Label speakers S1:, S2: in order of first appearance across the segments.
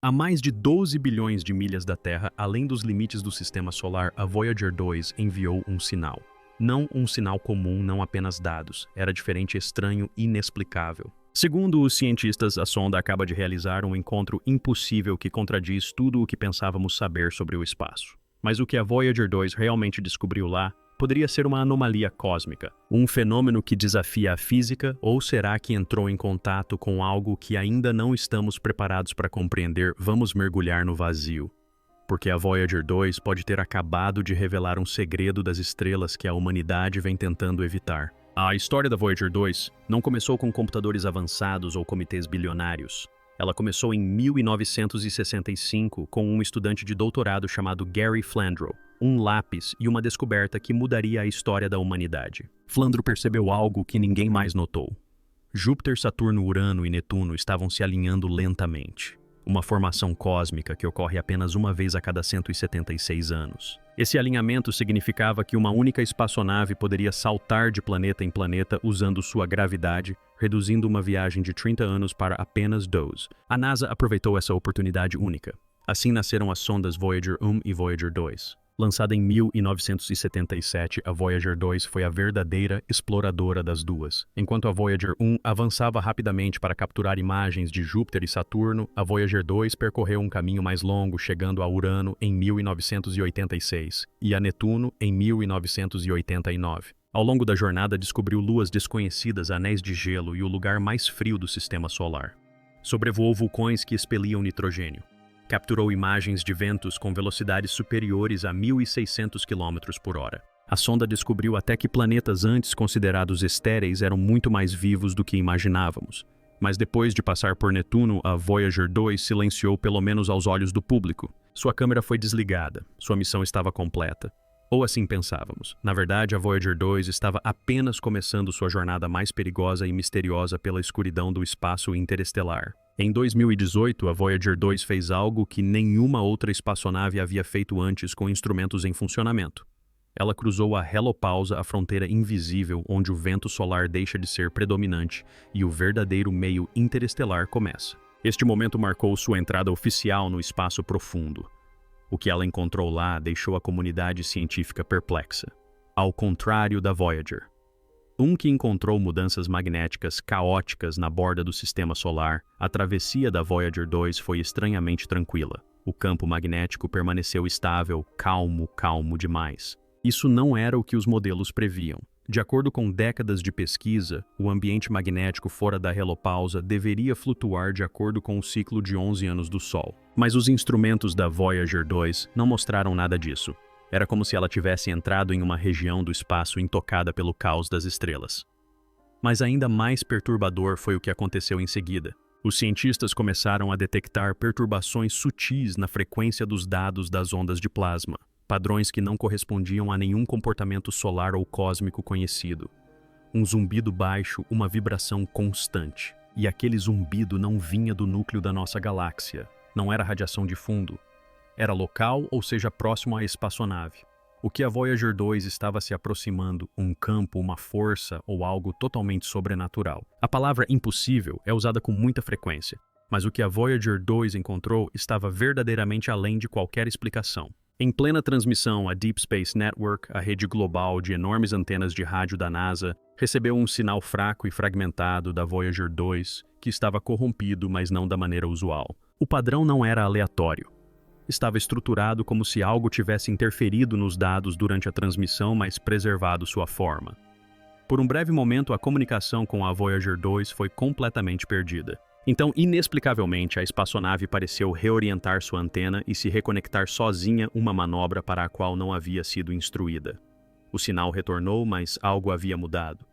S1: A mais de 12 bilhões de milhas da Terra, além dos limites do Sistema Solar, a Voyager 2 enviou um sinal. Não um sinal comum, não apenas dados. Era diferente, estranho, inexplicável. Segundo os cientistas, a sonda acaba de realizar um encontro impossível que contradiz tudo o que pensávamos saber sobre o espaço. Mas o que a Voyager 2 realmente descobriu lá poderia ser uma anomalia cósmica, um fenômeno que desafia a física, ou será que entrou em contato com algo que ainda não estamos preparados para compreender? Vamos mergulhar no vazio. Porque a Voyager 2 pode ter acabado de revelar um segredo das estrelas que a humanidade vem tentando evitar. A história da Voyager 2 não começou com computadores avançados ou comitês bilionários. Ela começou em 1965 com um estudante de doutorado chamado Gary Flandro, um lápis e uma descoberta que mudaria a história da humanidade. Flandro percebeu algo que ninguém mais notou. Júpiter, Saturno, Urano e Netuno estavam se alinhando lentamente. Uma formação cósmica que ocorre apenas uma vez a cada 176 anos. Esse alinhamento significava que uma única espaçonave poderia saltar de planeta em planeta usando sua gravidade, reduzindo uma viagem de 30 anos para apenas 12. A NASA aproveitou essa oportunidade única. Assim nasceram as sondas Voyager 1 e Voyager 2. Lançada em 1977, a Voyager 2 foi a verdadeira exploradora das duas. Enquanto a Voyager 1 avançava rapidamente para capturar imagens de Júpiter e Saturno, a Voyager 2 percorreu um caminho mais longo, chegando a Urano em 1986 e a Netuno em 1989. Ao longo da jornada, descobriu luas desconhecidas, anéis de gelo e o lugar mais frio do Sistema Solar. Sobrevoou vulcões que expeliam nitrogênio. Capturou imagens de ventos com velocidades superiores a 1.600 km por hora. A sonda descobriu até que planetas antes considerados estéreis eram muito mais vivos do que imaginávamos. Mas depois de passar por Netuno, a Voyager 2 silenciou pelo menos aos olhos do público. Sua câmera foi desligada, sua missão estava completa. Ou assim pensávamos. Na verdade, a Voyager 2 estava apenas começando sua jornada mais perigosa e misteriosa pela escuridão do espaço interestelar. Em 2018, a Voyager 2 fez algo que nenhuma outra espaçonave havia feito antes com instrumentos em funcionamento. Ela cruzou a helopausa, a fronteira invisível onde o vento solar deixa de ser predominante e o verdadeiro meio interestelar começa. Este momento marcou sua entrada oficial no espaço profundo. O que ela encontrou lá deixou a comunidade científica perplexa. Ao contrário da Voyager. Que encontrou mudanças magnéticas caóticas na borda do Sistema Solar, a travessia da Voyager 2 foi estranhamente tranquila. O campo magnético permaneceu estável, calmo demais. Isso não era o que os modelos previam. De acordo com décadas de pesquisa, o ambiente magnético fora da helopausa deveria flutuar de acordo com o ciclo de 11 anos do Sol. Mas os instrumentos da Voyager 2 não mostraram nada disso. Era como se ela tivesse entrado em uma região do espaço intocada pelo caos das estrelas. Mas ainda mais perturbador foi o que aconteceu em seguida. Os cientistas começaram a detectar perturbações sutis na frequência dos dados das ondas de plasma, padrões que não correspondiam a nenhum comportamento solar ou cósmico conhecido. Um zumbido baixo, uma vibração constante. E aquele zumbido não vinha do núcleo da nossa galáxia. Não era radiação de fundo. Era local, ou seja, próximo à espaçonave. O que a Voyager 2 estava se aproximando, um campo, uma força ou algo totalmente sobrenatural. A palavra impossível é usada com muita frequência, mas o que a Voyager 2 encontrou estava verdadeiramente além de qualquer explicação. Em plena transmissão, a Deep Space Network, a rede global de enormes antenas de rádio da NASA, recebeu um sinal fraco e fragmentado da Voyager 2, que estava corrompido, mas não da maneira usual. O padrão não era aleatório. Estava estruturado como se algo tivesse interferido nos dados durante a transmissão, mas preservado sua forma. Por um breve momento, a comunicação com a Voyager 2 foi completamente perdida. Então, inexplicavelmente, a espaçonave pareceu reorientar sua antena e se reconectar sozinha, uma manobra para a qual não havia sido instruída. O sinal retornou, mas algo havia mudado.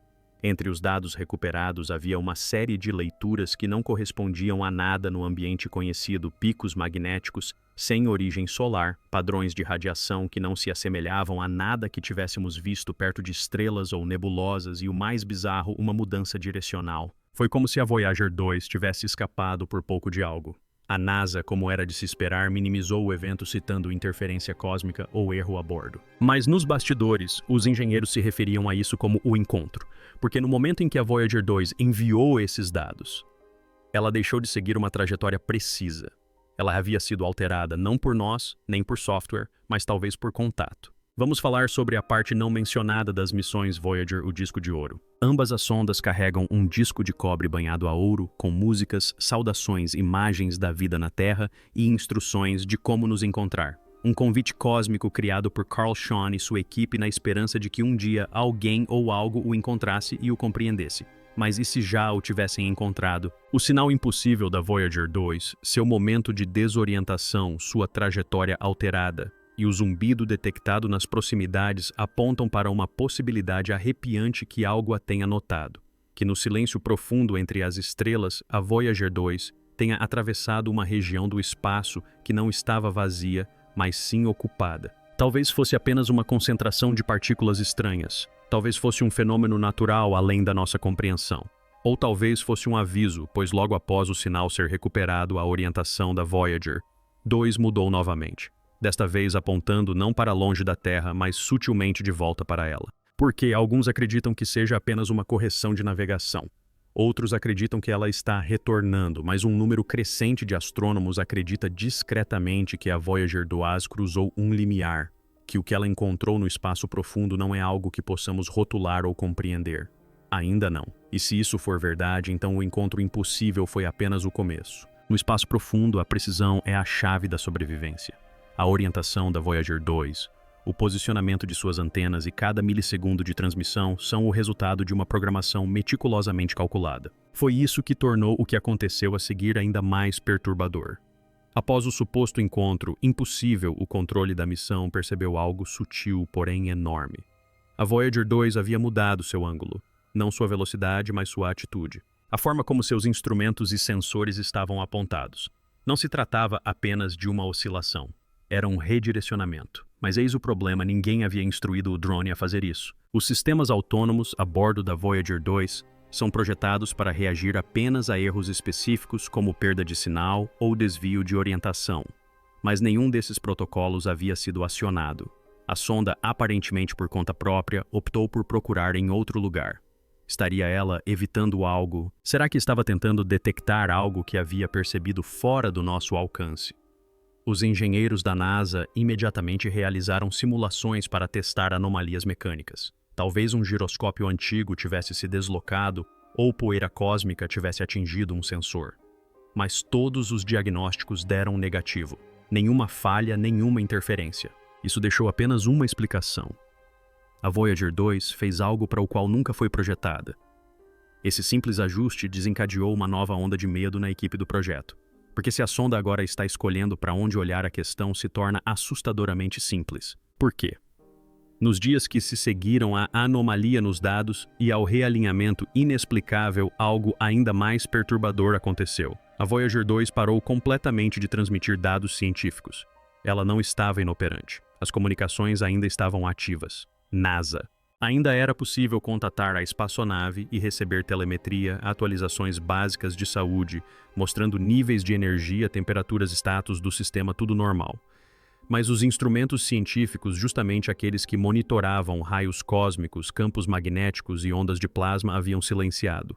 S1: Entre os dados recuperados havia uma série de leituras que não correspondiam a nada no ambiente conhecido, picos magnéticos sem origem solar, padrões de radiação que não se assemelhavam a nada que tivéssemos visto perto de estrelas ou nebulosas e, o mais bizarro, uma mudança direcional. Foi como se a Voyager 2 tivesse escapado por pouco de algo. A NASA, como era de se esperar, minimizou o evento citando interferência cósmica ou erro a bordo. Mas nos bastidores, os engenheiros se referiam a isso como o encontro, porque no momento em que a Voyager 2 enviou esses dados, ela deixou de seguir uma trajetória precisa. Ela havia sido alterada não por nós, nem por software, mas talvez por contato. Vamos falar sobre a parte não mencionada das missões Voyager, o disco de ouro. Ambas as sondas carregam um disco de cobre banhado a ouro, com músicas, saudações, imagens da vida na Terra e instruções de como nos encontrar. Um convite cósmico criado por Carl Shawn e sua equipe na esperança de que um dia alguém ou algo o encontrasse e o compreendesse. Mas e se já o tivessem encontrado? O sinal impossível da Voyager 2, seu momento de desorientação, sua trajetória alterada, e o zumbido detectado nas proximidades apontam para uma possibilidade arrepiante que algo a tenha notado. Que no silêncio profundo entre as estrelas, a Voyager 2 tenha atravessado uma região do espaço que não estava vazia, mas sim ocupada. Talvez fosse apenas uma concentração de partículas estranhas. Talvez fosse um fenômeno natural além da nossa compreensão. Ou talvez fosse um aviso, pois logo após o sinal ser recuperado, a orientação da Voyager 2 mudou novamente. Desta vez apontando não para longe da Terra, mas sutilmente de volta para ela. Porque alguns acreditam que seja apenas uma correção de navegação. Outros acreditam que ela está retornando, mas um número crescente de astrônomos acredita discretamente que a Voyager 2 cruzou um limiar, que o que ela encontrou no espaço profundo não é algo que possamos rotular ou compreender. Ainda não. E se isso for verdade, então o encontro impossível foi apenas o começo. No espaço profundo, a precisão é a chave da sobrevivência. A orientação da Voyager 2, o posicionamento de suas antenas e cada milissegundo de transmissão são o resultado de uma programação meticulosamente calculada. Foi isso que tornou o que aconteceu a seguir ainda mais perturbador. Após o suposto encontro impossível, o controle da missão percebeu algo sutil, porém enorme. A Voyager 2 havia mudado seu ângulo, não sua velocidade, mas sua atitude. A forma como seus instrumentos e sensores estavam apontados. Não se tratava apenas de uma oscilação. Era um redirecionamento. Mas eis o problema, ninguém havia instruído o drone a fazer isso. Os sistemas autônomos a bordo da Voyager 2 são projetados para reagir apenas a erros específicos como perda de sinal ou desvio de orientação. Mas nenhum desses protocolos havia sido acionado. A sonda, aparentemente por conta própria, optou por procurar em outro lugar. Estaria ela evitando algo? Será que estava tentando detectar algo que havia percebido fora do nosso alcance? Os engenheiros da NASA imediatamente realizaram simulações para testar anomalias mecânicas. Talvez um giroscópio antigo tivesse se deslocado ou poeira cósmica tivesse atingido um sensor. Mas todos os diagnósticos deram negativo. Nenhuma falha, nenhuma interferência. Isso deixou apenas uma explicação. A Voyager 2 fez algo para o qual nunca foi projetada. Esse simples ajuste desencadeou uma nova onda de medo na equipe do projeto. Porque se a sonda agora está escolhendo para onde olhar, a questão se torna assustadoramente simples. Por quê? Nos dias que se seguiram à anomalia nos dados e ao realinhamento inexplicável, algo ainda mais perturbador aconteceu. A Voyager 2 parou completamente de transmitir dados científicos. Ela não estava inoperante. As comunicações ainda estavam ativas. NASA. Ainda era possível contatar a espaçonave e receber telemetria, atualizações básicas de saúde, mostrando níveis de energia, temperaturas, status do sistema, tudo normal. Mas os instrumentos científicos, justamente aqueles que monitoravam raios cósmicos, campos magnéticos e ondas de plasma, haviam silenciado.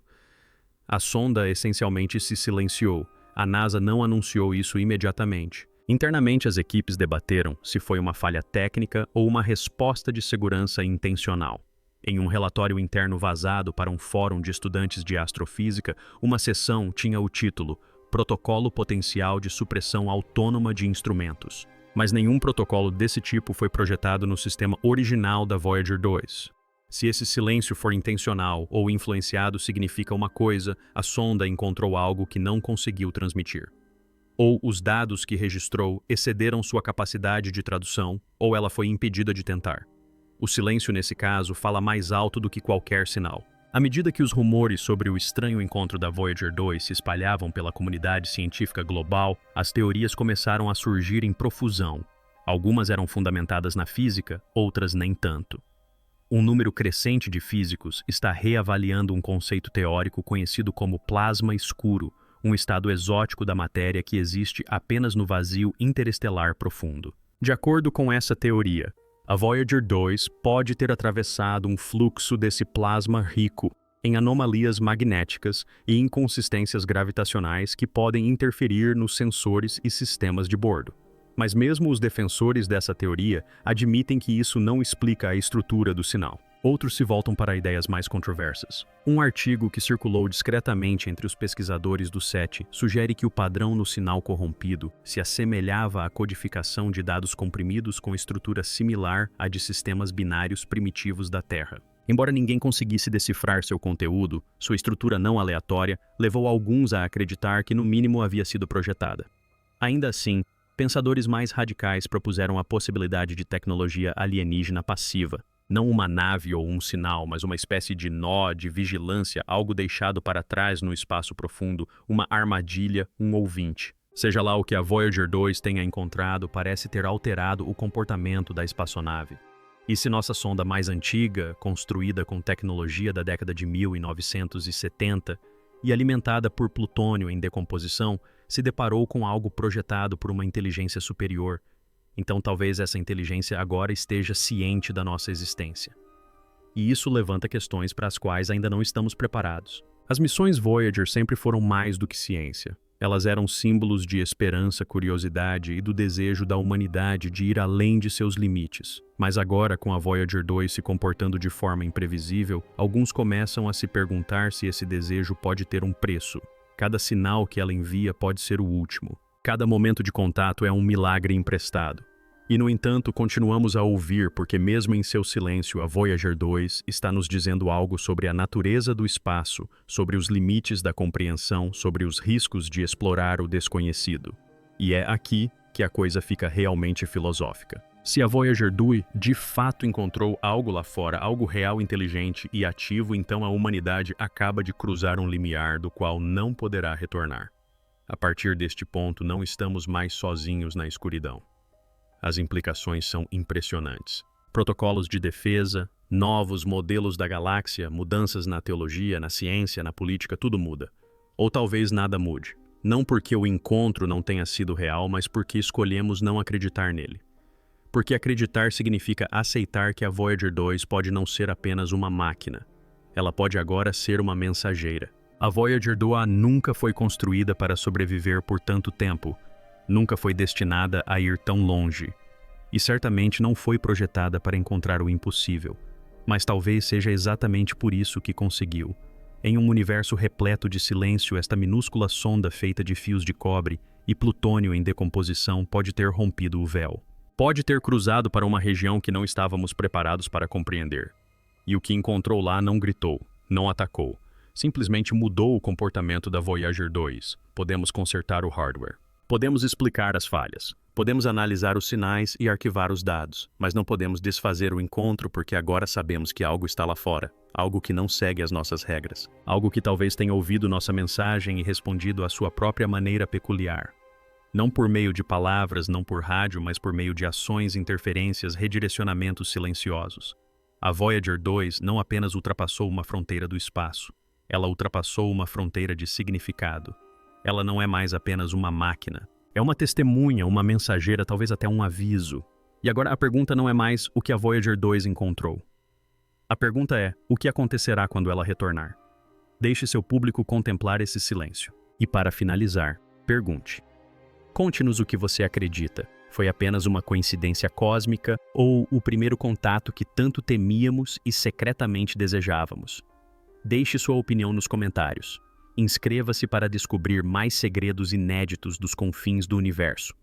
S1: A sonda essencialmente se silenciou. A NASA não anunciou isso imediatamente. Internamente, as equipes debateram se foi uma falha técnica ou uma resposta de segurança intencional. Em um relatório interno vazado para um fórum de estudantes de astrofísica, uma seção tinha o título Protocolo Potencial de Supressão Autônoma de Instrumentos. Mas nenhum protocolo desse tipo foi projetado no sistema original da Voyager 2. Se esse silêncio for intencional ou influenciado, significa uma coisa: a sonda encontrou algo que não conseguiu transmitir. Ou os dados que registrou excederam sua capacidade de tradução, ou ela foi impedida de tentar. O silêncio, nesse caso, fala mais alto do que qualquer sinal. À medida que os rumores sobre o estranho encontro da Voyager 2 se espalhavam pela comunidade científica global, as teorias começaram a surgir em profusão. Algumas eram fundamentadas na física, outras nem tanto. Um número crescente de físicos está reavaliando um conceito teórico conhecido como plasma escuro, um estado exótico da matéria que existe apenas no vazio interestelar profundo. De acordo com essa teoria, a Voyager 2 pode ter atravessado um fluxo desse plasma rico, em anomalias magnéticas e inconsistências gravitacionais que podem interferir nos sensores e sistemas de bordo. Mas mesmo os defensores dessa teoria admitem que isso não explica a estrutura do sinal. Outros se voltam para ideias mais controversas. Um artigo que circulou discretamente entre os pesquisadores do SETI sugere que o padrão no sinal corrompido se assemelhava à codificação de dados comprimidos com estrutura similar à de sistemas binários primitivos da Terra. Embora ninguém conseguisse decifrar seu conteúdo, sua estrutura não aleatória levou alguns a acreditar que no mínimo havia sido projetada. Ainda assim, pensadores mais radicais propuseram a possibilidade de tecnologia alienígena passiva. Não uma nave ou um sinal, mas uma espécie de nó, de vigilância, algo deixado para trás no espaço profundo, uma armadilha, um ouvinte. Seja lá o que a Voyager 2 tenha encontrado, parece ter alterado o comportamento da espaçonave. E se nossa sonda mais antiga, construída com tecnologia da década de 1970 e alimentada por plutônio em decomposição, se deparou com algo projetado por uma inteligência superior, então talvez essa inteligência agora esteja ciente da nossa existência. E isso levanta questões para as quais ainda não estamos preparados. As missões Voyager sempre foram mais do que ciência. Elas eram símbolos de esperança, curiosidade e do desejo da humanidade de ir além de seus limites. Mas agora, com a Voyager 2 se comportando de forma imprevisível, alguns começam a se perguntar se esse desejo pode ter um preço. Cada sinal que ela envia pode ser o último. Cada momento de contato é um milagre emprestado. E, no entanto, continuamos a ouvir porque mesmo em seu silêncio, a Voyager 2 está nos dizendo algo sobre a natureza do espaço, sobre os limites da compreensão, sobre os riscos de explorar o desconhecido. E é aqui que a coisa fica realmente filosófica. Se a Voyager 2 de fato encontrou algo lá fora, algo real, inteligente e ativo, então a humanidade acaba de cruzar um limiar do qual não poderá retornar. A partir deste ponto, não estamos mais sozinhos na escuridão. As implicações são impressionantes. Protocolos de defesa, novos modelos da galáxia, mudanças na teologia, na ciência, na política, tudo muda. Ou talvez nada mude. Não porque o encontro não tenha sido real, mas porque escolhemos não acreditar nele. Porque acreditar significa aceitar que a Voyager 2 pode não ser apenas uma máquina. Ela pode agora ser uma mensageira. A Voyager 2 nunca foi construída para sobreviver por tanto tempo. Nunca foi destinada a ir tão longe. E certamente não foi projetada para encontrar o impossível. Mas talvez seja exatamente por isso que conseguiu. Em um universo repleto de silêncio, esta minúscula sonda feita de fios de cobre e plutônio em decomposição pode ter rompido o véu. Pode ter cruzado para uma região que não estávamos preparados para compreender. E o que encontrou lá não gritou, não atacou. Simplesmente mudou o comportamento da Voyager 2. Podemos consertar o hardware. Podemos explicar as falhas. Podemos analisar os sinais e arquivar os dados. Mas não podemos desfazer o encontro porque agora sabemos que algo está lá fora. Algo que não segue as nossas regras. Algo que talvez tenha ouvido nossa mensagem e respondido à sua própria maneira peculiar. Não por meio de palavras, não por rádio, mas por meio de ações, interferências, redirecionamentos silenciosos. A Voyager 2 não apenas ultrapassou uma fronteira do espaço. Ela ultrapassou uma fronteira de significado. Ela não é mais apenas uma máquina. É uma testemunha, uma mensageira, talvez até um aviso. E agora a pergunta não é mais o que a Voyager 2 encontrou. A pergunta é, o que acontecerá quando ela retornar? Deixe seu público contemplar esse silêncio. E para finalizar, pergunte. Conte-nos o que você acredita. Foi apenas uma coincidência cósmica ou o primeiro contato que tanto temíamos e secretamente desejávamos? Deixe sua opinião nos comentários. Inscreva-se para descobrir mais segredos inéditos dos confins do universo.